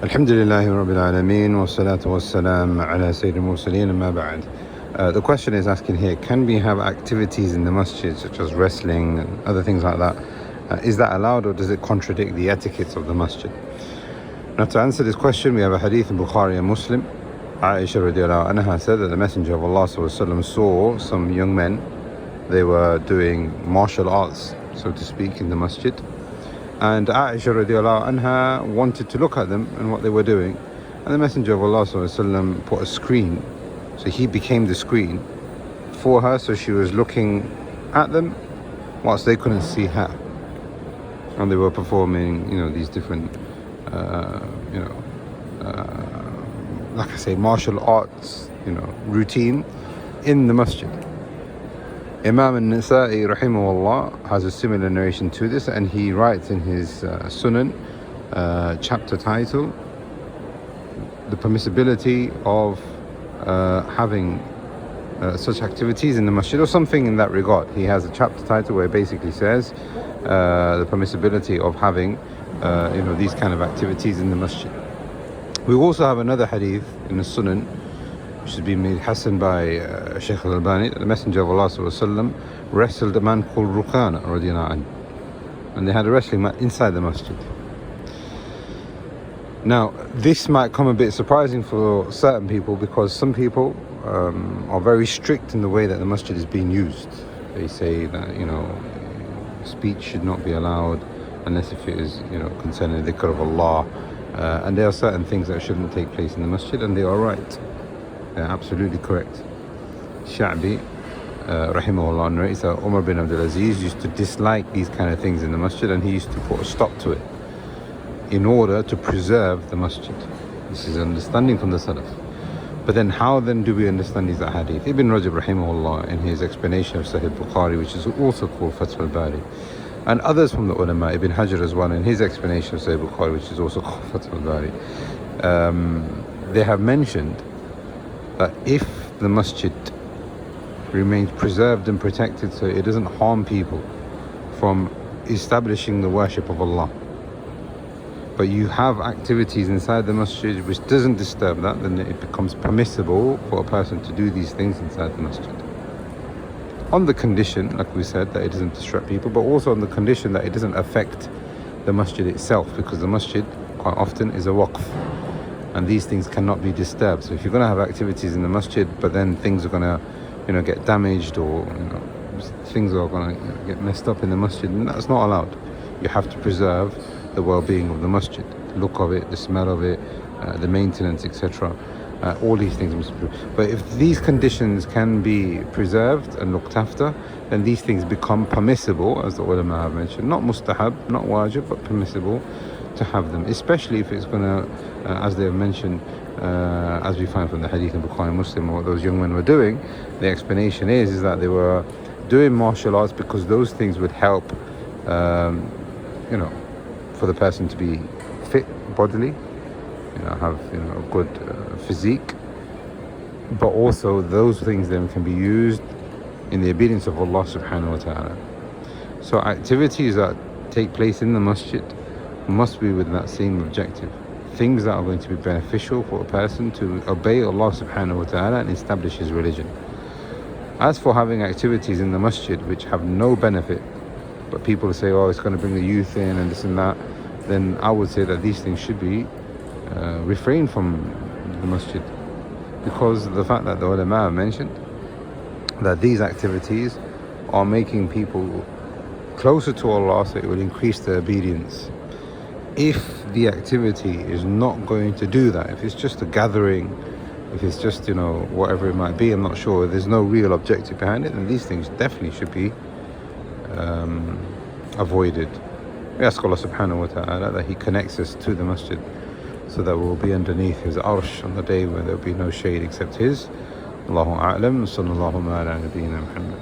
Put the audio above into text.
Alhamdulillahi Rabbil Alameen wa salatu wa salam ala Sayyidil Mursaleen amma ba'd. The question is asking here, can we have activities in the masjid such as wrestling and other things like that? Is that allowed, or does it contradict the etiquettes of the masjid? Now, to answer this question, we have a hadith in Bukhari and Muslim. Aisha radiallahu anha said that the Messenger of Allah saw some young men. They were doing martial arts, so to speak, in the masjid. And Aisha radiallahu anha wanted to look at them and what they were doing. And the Messenger of Allah put a screen. So he became the screen for her, so she was looking at them whilst they couldn't see her. And they were performing, these different, like I say, martial arts, routine in the masjid. Imam al-Nasa'i rahimahullah has a similar narration to this, and he writes in his Sunan chapter title, the permissibility of having such activities in the masjid, or something in that regard. He has a chapter title where it basically says the permissibility of having these kind of activities in the masjid. We also have another hadith in the Sunan which has been made Hassan by Shaykh al-Albani. The Messenger of Allah wrestled a man called Rukana radiallahu anhu, and they had a wrestling match inside the masjid. Now, this might come a bit surprising for certain people, because some people are very strict in the way that the masjid is being used. They say that speech should not be allowed unless if it is concerning the dhikr of Allah, and there are certain things that shouldn't take place in the masjid, and they are right. They're absolutely correct. Sha'bi rahimahullah narrates that Umar bin Abdul Aziz used to dislike these kind of things in the masjid, and he used to put a stop to it in order to preserve the masjid. This is understanding from the Salaf. But then how then do we understand these hadith? Ibn Rajab rahimahullah, in his explanation of Sahih Bukhari, which is also called Fath al-Bari, and others from the ulama, Ibn Hajar as well, in his explanation of Sahih Bukhari, which is also called Fath al-Bari, they have mentioned that if the masjid remains preserved and protected, so it doesn't harm people from establishing the worship of Allah, but you have activities inside the masjid which doesn't disturb that, then it becomes permissible for a person to do these things inside the masjid. On the condition, like we said, that it doesn't distract people, but also on the condition that it doesn't affect the masjid itself, because the masjid quite often is a waqf, and these things cannot be disturbed. So if you're going to have activities in the masjid, but then things are going to get damaged, or things are going to get messed up in the masjid, then that's not allowed. You have to preserve the well-being of the masjid, the look of it, the smell of it, the maintenance, etc. All these things must be. But if these conditions can be preserved and looked after, then these things become permissible, as the ulama have mentioned. Not mustahab, not wajib, but permissible to have them, especially if it's going to, as they have mentioned, as we find from the hadith in Bukhari and Muslim, what those young men were doing. The explanation is that they were doing martial arts because those things would help, for the person to be fit bodily, have a good physique, but also those things then can be used in the obedience of Allah subhanahu wa ta'ala. So activities that take place in the masjid must be with that same objective. Things that are going to be beneficial for a person to obey Allah subhanahu wa ta'ala and establish his religion. As for having activities in the masjid which have no benefit, but people say, oh, it's going to bring the youth in and this and that, then I would say that these things should be refrained from the masjid, because of the fact that the ulama have mentioned that these activities are making people closer to Allah, so it will increase their obedience. If the activity is not going to do that, if it's just a gathering, if it's just whatever it might be, I'm not sure, there's no real objective behind it, then these things definitely should be avoided. We ask Allah subhanahu wa ta'ala that He connects us to the masjid, so that we'll be underneath His arsh on the day where there will be no shade except His. Allahu a'lam, sallallahu ala nabiyyina Muhammad.